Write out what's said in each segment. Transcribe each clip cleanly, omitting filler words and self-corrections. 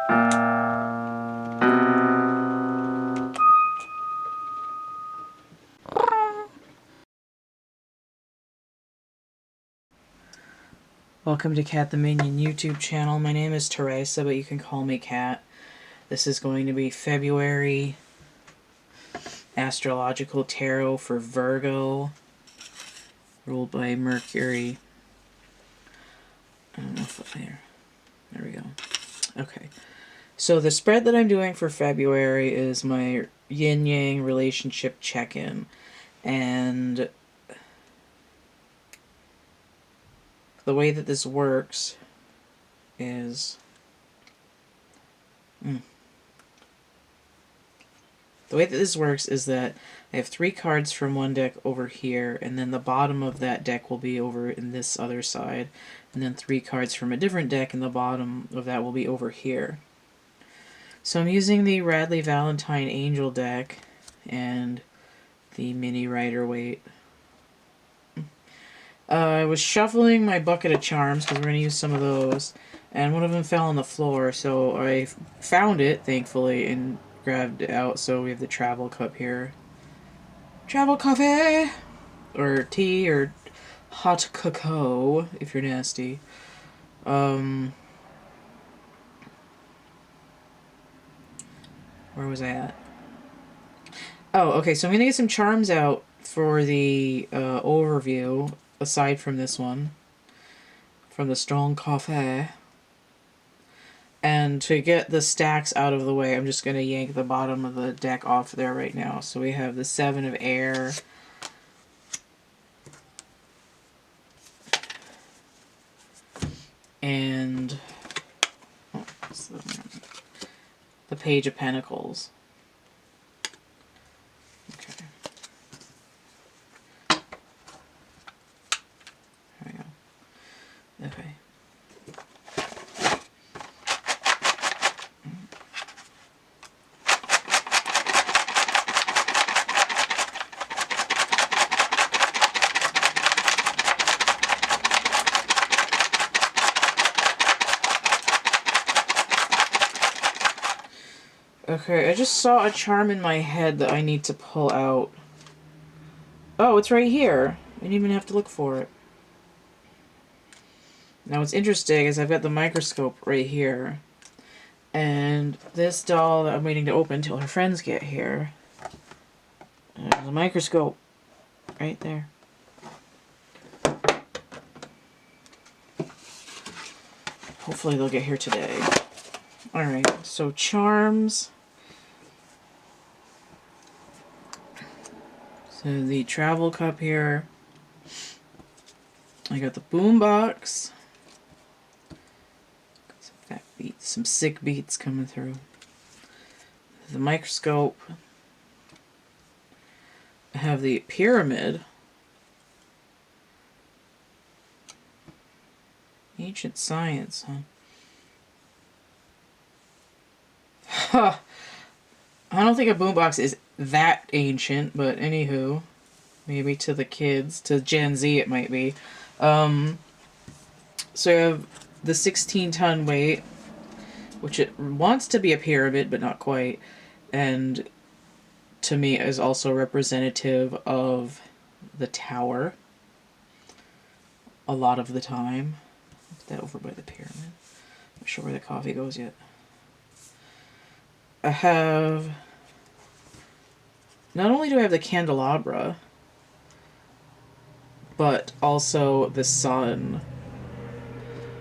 Welcome to CATtheMinion YouTube channel. My name is Theresa, but you can call me Cat. This is going to be February astrological tarot for Virgo, ruled by Mercury. I don't know if there we go. Okay. So the spread that I'm doing for February is my Yin-Yang Relationship Check-In. And the way that this works is... The way that this works is that I have 3 cards from one deck over here, and then the bottom of that deck will be over in this other side, and then 3 cards from a different deck, and the bottom of that will be over here. So I'm using the Radley Valentine Angel deck and the mini Rider-Waite. I was shuffling my bucket of charms because we're going to use some of those, and one of them fell on the floor, so I found it, thankfully, and grabbed it out. So we have the travel cup here. Travel coffee! Or tea, or hot cocoa, if you're nasty. Where was I at? Oh, okay, so I'm going to get some charms out for the overview, aside from this one, from the strong coffee. And to get the stacks out of the way, I'm just going to yank the bottom of the deck off there right now. So we have the 7 of air. And what's the Page of Pentacles. Okay. There we go. Okay. Okay, I just saw a charm in my head that I need to pull out. Oh, it's right here. I didn't even have to look for it. Now what's interesting is I've got the microscope right here. And this doll that I'm waiting to open until her friends get here. There's a microscope right there. Hopefully they'll get here today. Alright, so charms. So the travel cup here. I got the boom box. Got beats, some sick beats coming through. The microscope. I have the pyramid. Ancient science, huh? Huh. I don't think a boombox is that ancient, but anywho, maybe to the kids, to Gen Z it might be. So I have the 16-ton weight, which it wants to be a pyramid, but not quite, and to me is also representative of the tower a lot of the time. Put that over by the pyramid. Not sure where the coffee goes yet. I have... Not only do I have the candelabra, but also the sun.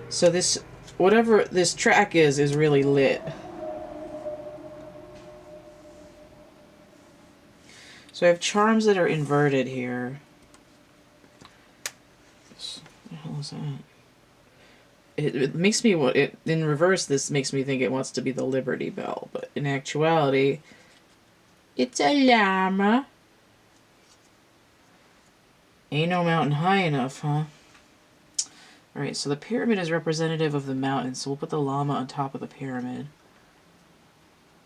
So this, whatever this track is really lit. So I have charms that are inverted here. What the hell is that? It makes me, in reverse, this makes me think it wants to be the Liberty Bell, but in actuality, it's a llama. Ain't no mountain high enough, huh? Alright, so the pyramid is representative of the mountain, so we'll put the llama on top of the pyramid.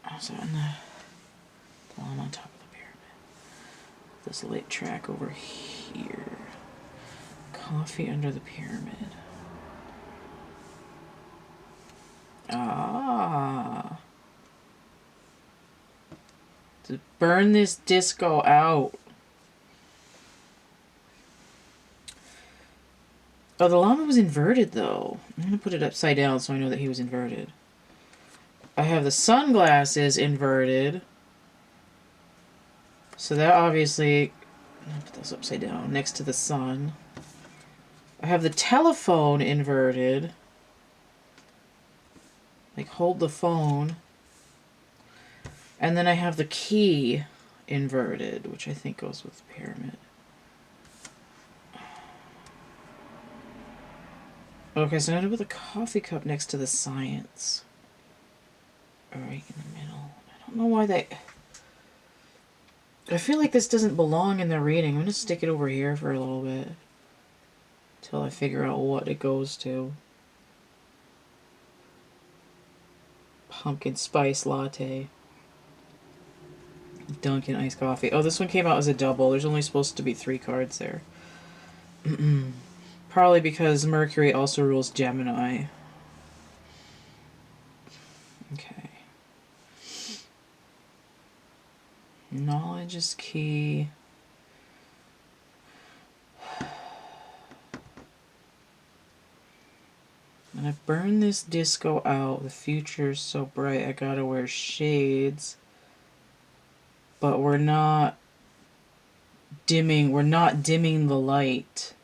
How's that? The llama on top of the pyramid. This lit track over here. Coffee under the pyramid. Ah. To burn this disco out. Oh, the llama was inverted, though. I'm going to put it upside down so I know that he was inverted. I have the sunglasses inverted. So that obviously... I'll put those upside down next to the sun. I have the telephone inverted. Like, hold the phone. And then I have the key inverted, which I think goes with the pyramid. Okay, so I'm going to put the coffee cup next to the science. Right in the middle. I don't know why they... I feel like this doesn't belong in the reading. I'm going to stick it over here for a little bit. Until I figure out what it goes to. Pumpkin spice latte. Dunkin' iced coffee. Oh, this one came out as a double. There's only supposed to be 3 cards there. Probably because Mercury also rules Gemini. Okay. Knowledge is key. And I burned this disco out. The future's so bright I gotta wear shades. But we're not dimming the light.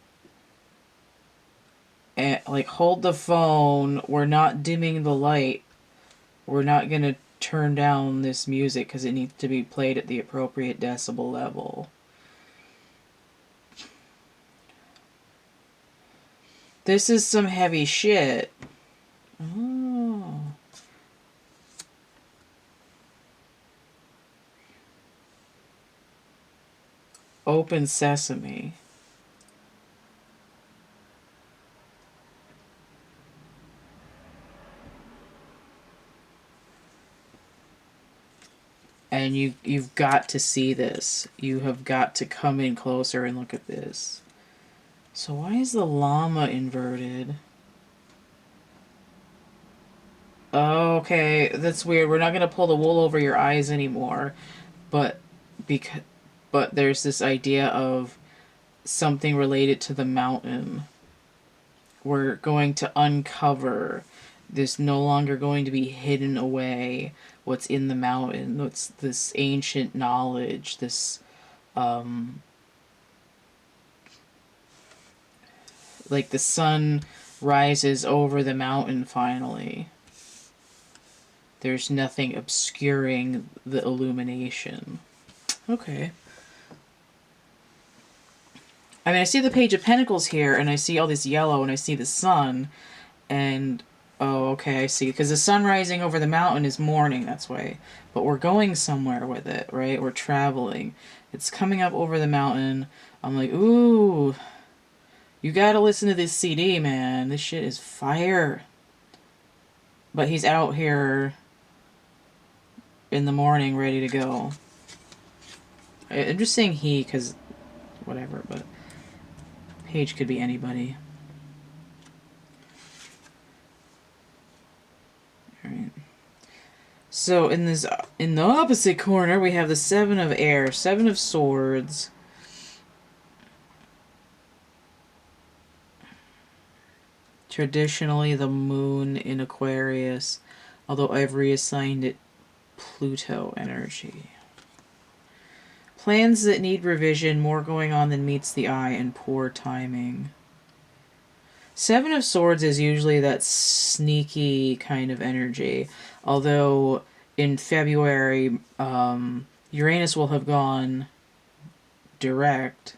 And, like, hold the phone. We're not dimming the light. We're not gonna turn down this music because it needs to be played at the appropriate decibel level. This is some heavy shit. Oh. Open sesame. And you've got to see this. You have got to come in closer and look at this. So why is the llama inverted? Okay, that's weird. We're not going to pull the wool over your eyes anymore. But there's this idea of something related to the mountain. We're going to uncover. There's no longer going to be hidden away what's in the mountain. What's this ancient knowledge, this like the sun rises over the mountain finally. There's nothing obscuring the illumination. Okay. I mean, I see the Page of Pentacles here, and I see all this yellow, and I see the sun, and... Oh, okay, I see. Because the sun rising over the mountain is morning, that's why. But we're going somewhere with it, right? We're traveling. It's coming up over the mountain. I'm like, ooh... You gotta listen to this CD, man. This shit is fire. But he's out here in the morning ready to go. I'm just saying he because whatever, but Page could be anybody. Alright. So in the opposite corner we have the 7 of Air, 7 of Swords. Traditionally the moon in Aquarius, although I've reassigned it Pluto energy. Plans that need revision, more going on than meets the eye, and poor timing. 7 of Swords is usually that sneaky kind of energy, although in February Uranus will have gone direct.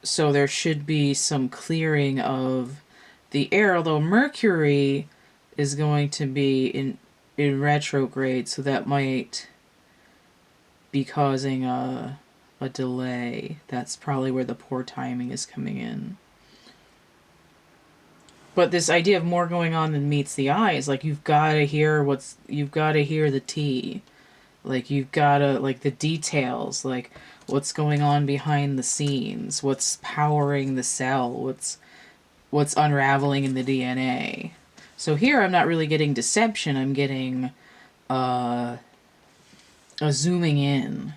So there should be some clearing of the air, although Mercury is going to be in retrograde, so that might be causing a delay. That's probably where the poor timing is coming in. But this idea of more going on than meets the eye is like you've got to hear the tea. Like you've got to, like the details, like what's going on behind the scenes, what's powering the cell, what's unraveling in the DNA. So here I'm not really getting deception, I'm getting zooming in.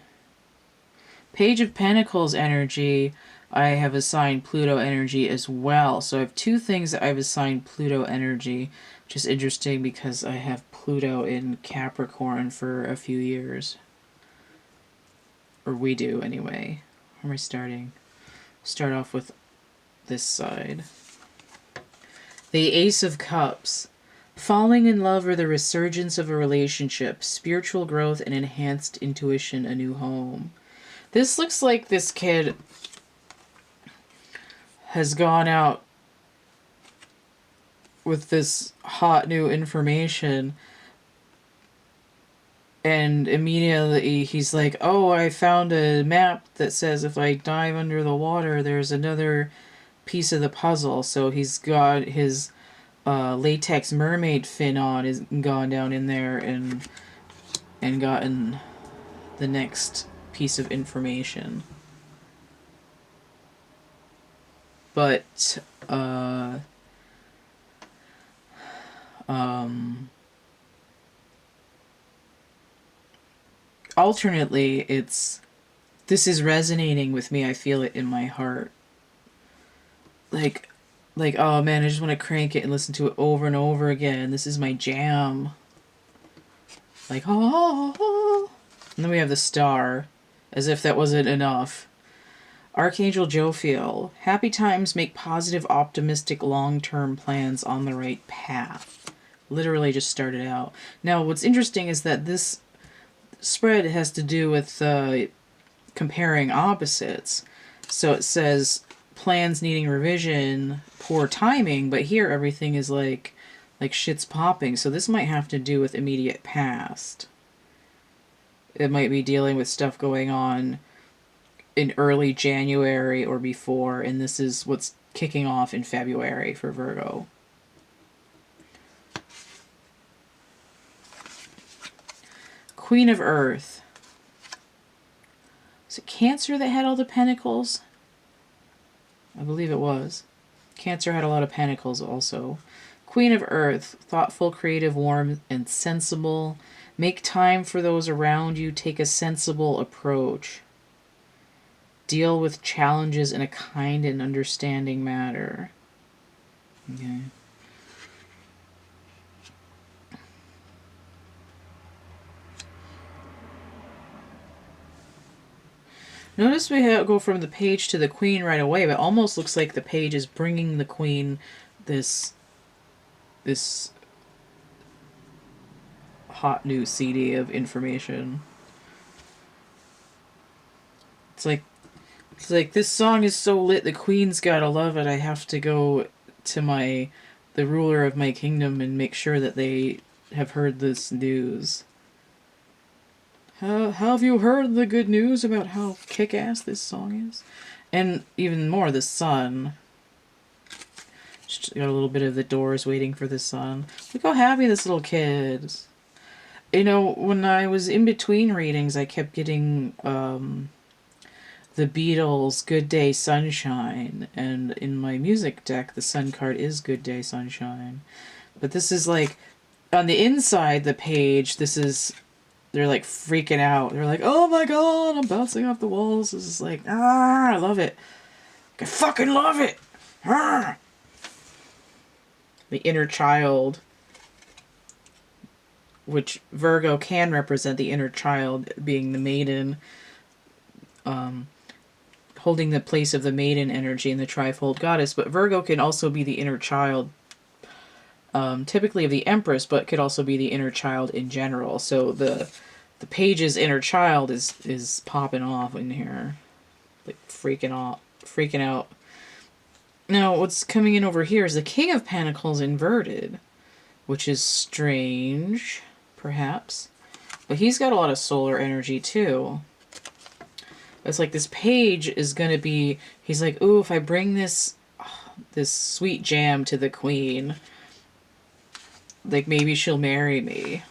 Page of Pentacles energy, I have assigned Pluto energy as well. So I have two things that I've assigned Pluto energy, which is interesting because I have Pluto in Capricorn for a few years. Or we do, anyway. Where am I starting? Start off with this side. The Ace of Cups. Falling in love or the resurgence of a relationship, spiritual growth and enhanced intuition, a new home. This looks like this kid has gone out with this hot new information and immediately he's like, oh, I found a map that says if I dive under the water, there's another piece of the puzzle. So he's got his latex mermaid fin on, is gone down in there and gotten the next piece of information. But alternately, this is resonating with me. I feel it in my heart. Like, oh man, I just want to crank it and listen to it over and over again. This is my jam. Like, oh. And then we have the star, as if that wasn't enough. Archangel Jophiel. Happy times make positive, optimistic, long-term plans on the right path. Literally just started out. Now, what's interesting is that this spread has to do with comparing opposites. So it says plans needing revision, poor timing, but here everything is like shit's popping. So this might have to do with immediate past. It might be dealing with stuff going on in early January or before, and this is what's kicking off in February for Virgo. Queen of Earth. Is it Cancer that had all the pentacles? I believe it was. Cancer had a lot of pentacles also. Queen of Earth. Thoughtful, creative, warm, and sensible. Make time for those around you. Take a sensible approach. Deal with challenges in a kind and understanding manner. Okay. Notice we go from the page to the queen right away, but it almost looks like the page is bringing the queen this hot new CD of information. It's like this song is so lit, the queen's gotta love it. I have to go to the ruler of my kingdom and make sure that they have heard this news. Have you heard the good news about how kick-ass this song is? And even more, the sun. Just got a little bit of the Doors, Waiting for the Sun. Look how happy this little kid is. You know, when I was in between readings, I kept getting the Beatles' Good Day Sunshine. And in my music deck, the sun card is Good Day Sunshine. But this is like, on the inside the page, they're like freaking out. They're like, oh my god, I'm bouncing off the walls. This is like, I love it. I fucking love it. The inner child, which Virgo can represent the inner child, being the maiden, holding the place of the maiden energy in the trifold goddess. But Virgo can also be the inner child, typically of the Empress, but could also be the inner child in general. So the page's inner child is popping off in here, like freaking out. Now, what's coming in over here is the King of Pentacles inverted, which is strange, perhaps. But he's got a lot of solar energy, too. It's like this page is going to be... He's like, ooh, if I bring this sweet jam to the queen, like, maybe she'll marry me.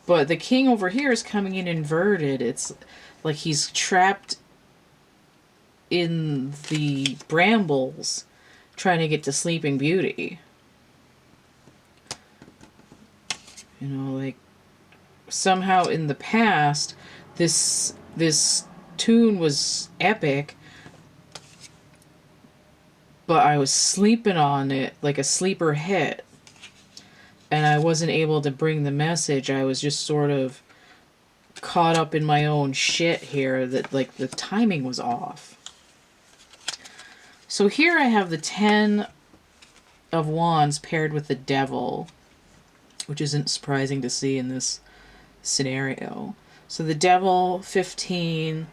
But the king over here is coming in inverted. It's like he's trapped in the brambles trying to get to Sleeping Beauty. You know, like somehow in the past, this tune was epic, but I was sleeping on it like a sleeper hit, and I wasn't able to bring the message. I was just sort of caught up in my own shit here, that like the timing was off. So here I have the 10 of Wands paired with the Devil, which isn't surprising to see in this scenario. So the Devil, 15,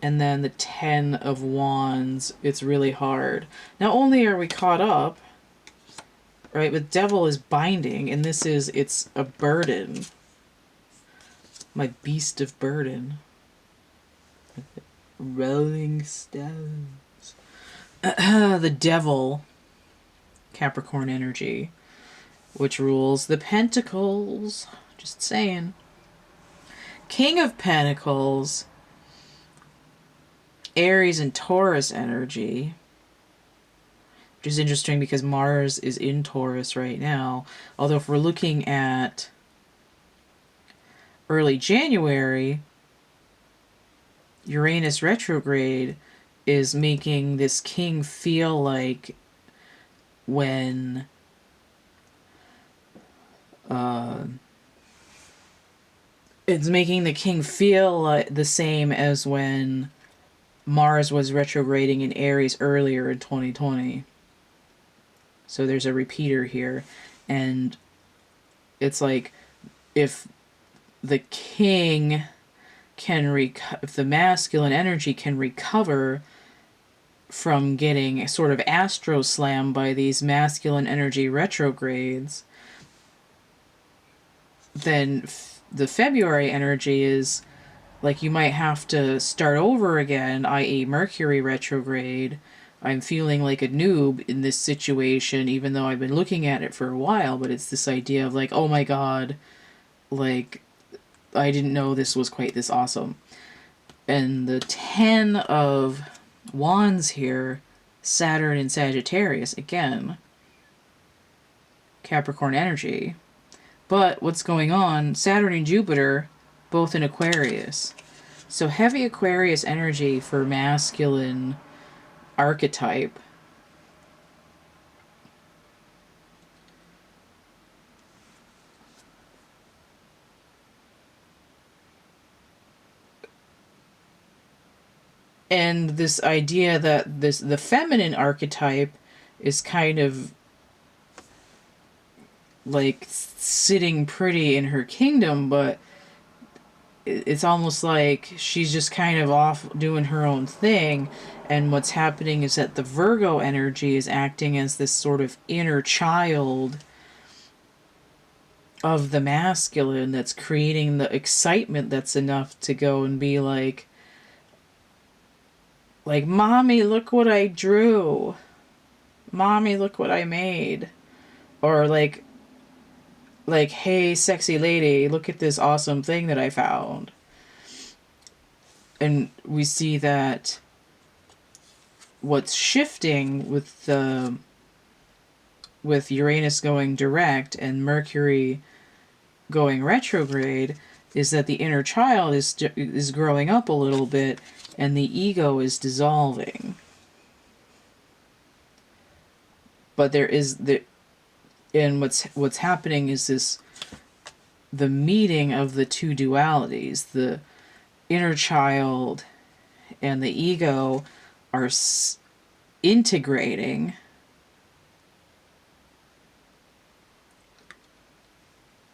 and then the 10 of Wands. It's really hard. Not only are we caught up, right, but Devil is binding, and it's a burden. My beast of burden. Rolling stones. The Devil, Capricorn energy, which rules the Pentacles. Just saying. King of Pentacles, Aries and Taurus energy, which is interesting because Mars is in Taurus right now. Although if we're looking at early January, Uranus retrograde is making this king feel like when it's making the king feel like the same as when Mars was retrograding in Aries earlier in 2020. So there's a repeater here. And it's like if the king if the masculine energy can recover from getting sort of astro slammed by these masculine energy retrogrades, then the February energy is like you might have to start over again, i.e. Mercury retrograde. I'm feeling like a noob in this situation, even though I've been looking at it for a while, but it's this idea of like, oh my god, like, I didn't know this was quite this awesome. And the 10 of Wands here, Saturn and Sagittarius, again, Capricorn energy. But what's going on? Saturn and Jupiter, both in Aquarius. So heavy Aquarius energy for masculine archetype. And this idea that the feminine archetype is kind of like sitting pretty in her kingdom, but it's almost like she's just kind of off doing her own thing. And what's happening is that the Virgo energy is acting as this sort of inner child of the masculine that's creating the excitement that's enough to go and be like, mommy, look what I drew. Mommy, look what I made. Or like, hey, sexy lady, look at this awesome thing that I found. And we see that what's shifting with Uranus going direct and Mercury going retrograde is that the inner child is growing up a little bit and the ego is dissolving. But and what's happening is the meeting of the two dualities. The inner child and the ego are integrating,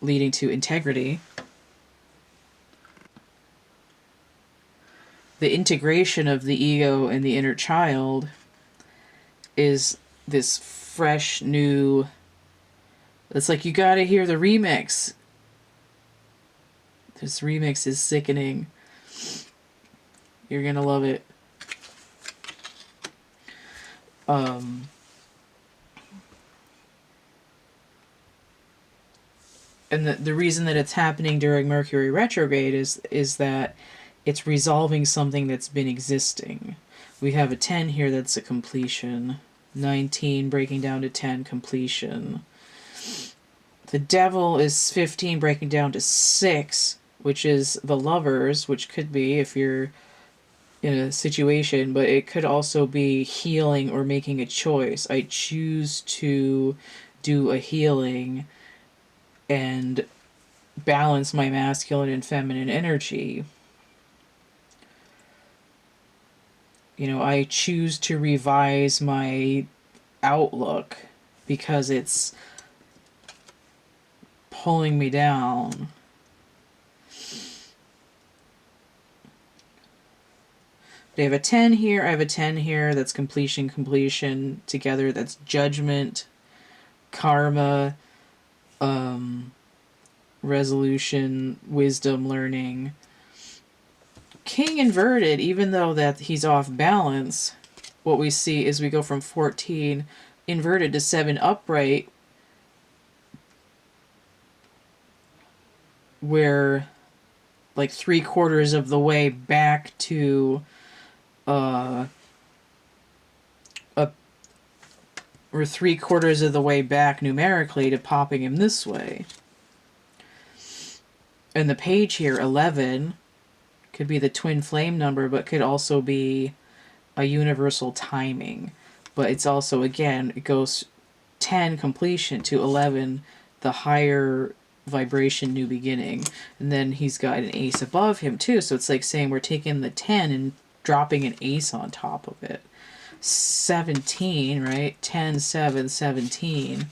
leading to integrity. The integration of the ego and the inner child is this fresh new... It's like, you gotta hear the remix. This remix is sickening. You're gonna love it. And the reason that it's happening during Mercury retrograde is that it's resolving something that's been existing. We have a 10 here that's a completion. 19 breaking down to 10, completion. The Devil is 15 breaking down to 6, which is the Lovers, which could be if you're in a situation, but it could also be healing or making a choice. I choose to do a healing and balance my masculine and feminine energy. You know, I choose to revise my outlook because it's pulling me down. I have a 10 here, I have a 10 here, that's completion together, that's judgment, karma, resolution, wisdom, learning. King inverted, even though that he's off balance, what we see is we go from 14 inverted to 7 upright, where like 3/4 of the way back to we're 3/4 of the way back numerically to popping him this way. And the page here, 11, could be the twin flame number, but could also be a universal timing. But it's also, again, it goes 10 completion to 11, the higher vibration new beginning. And then he's got an ace above him too, so it's like saying we're taking the 10 and dropping an ace on top of it. 17, right? 10, 7, 17.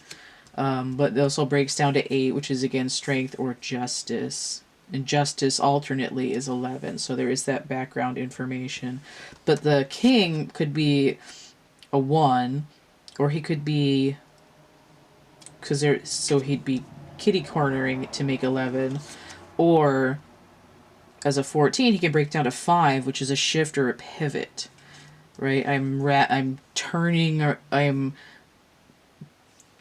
But it also breaks down to 8, which is again strength or justice. And justice alternately is 11, so there is that background information. But the king could be a 1, or he could be, so he'd be kitty cornering to make 11, or as a 14 he can break down to 5, which is a shift or a pivot, right? I'm turning, or I'm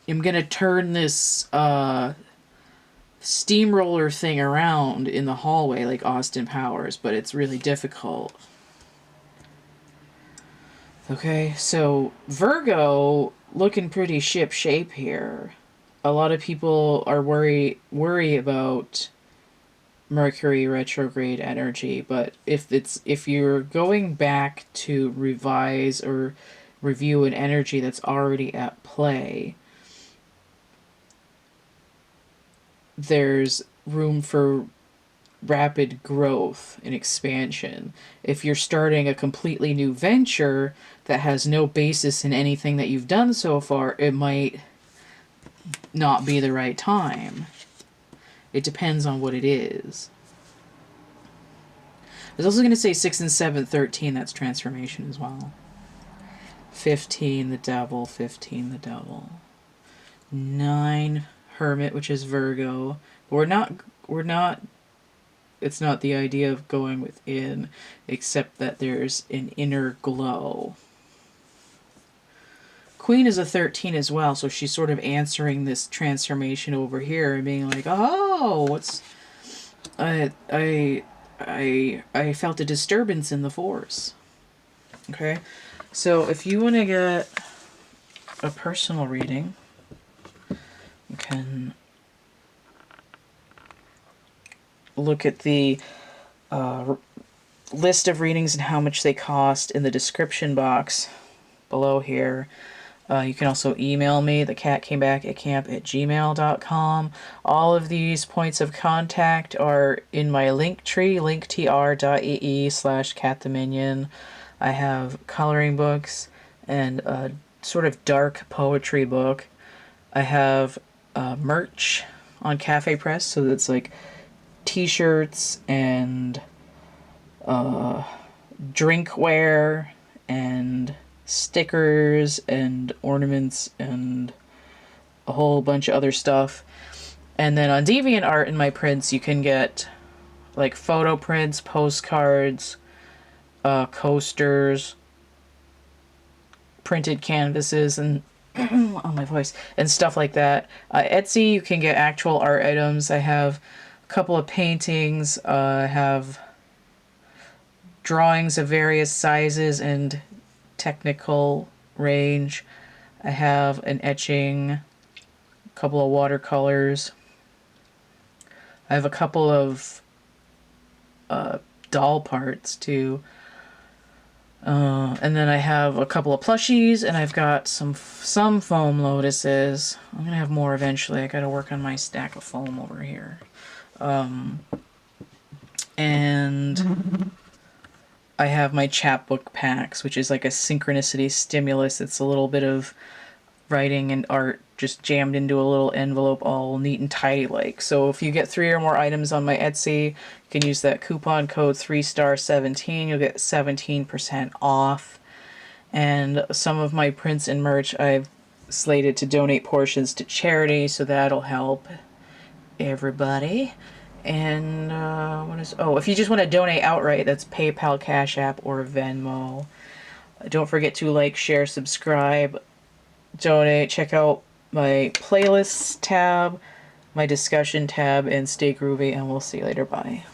gonna turn this steamroller thing around in the hallway like Austin Powers, but it's really difficult. Okay, so Virgo looking pretty ship shape here. A lot of people are worry about Mercury retrograde energy, but if you're going back to revise or review an energy that's already at play, there's room for rapid growth and expansion. If you're starting a completely new venture that has no basis in anything that you've done so far, it might not be the right time. It depends on what it is. I was also going to say 6 and 7, 13, that's transformation as well. 15, the Devil, 15, the Devil. 9, Hermit, which is Virgo. But we're not, it's not the idea of going within, except that there's an inner glow. Queen is a 13 as well, so she's sort of answering this transformation over here and being like, oh, what's... I felt a disturbance in the force. Okay? So if you want to get a personal reading, you can look at the list of readings and how much they cost in the description box below here. You can also email me, thecatcamebackatcamp@gmail.com. All of these points of contact are in my link tree, linktr.ee/CATtheMinion. I have coloring books and a sort of dark poetry book. I have merch on Cafe Press, so it's like t-shirts and drinkware and stickers and ornaments and a whole bunch of other stuff. And then on DeviantArt in my prints, you can get like photo prints, postcards, coasters, printed canvases, and on my voice, and stuff like that. Etsy, you can get actual art items. I have a couple of paintings. I have drawings of various sizes and technical range. I have an etching a couple of watercolors. I have a couple of doll parts too. And then I have a couple of plushies, and I've got some foam lotuses. I'm gonna have more eventually. I gotta work on my stack of foam over here. And I have my chapbook packs, which is like a synchronicity stimulus. It's a little bit of writing and art just jammed into a little envelope, all neat and tidy like. So if you get 3 or more items on my Etsy, you can use that coupon code 3star17. You'll get 17% off. And some of my prints and merch I've slated to donate portions to charity, so that'll help everybody. And if you just want to donate outright, that's PayPal, Cash App, or Venmo. Don't forget to like, share, subscribe, donate, check out my playlists tab, my discussion tab, and stay groovy, and we'll see you later. Bye.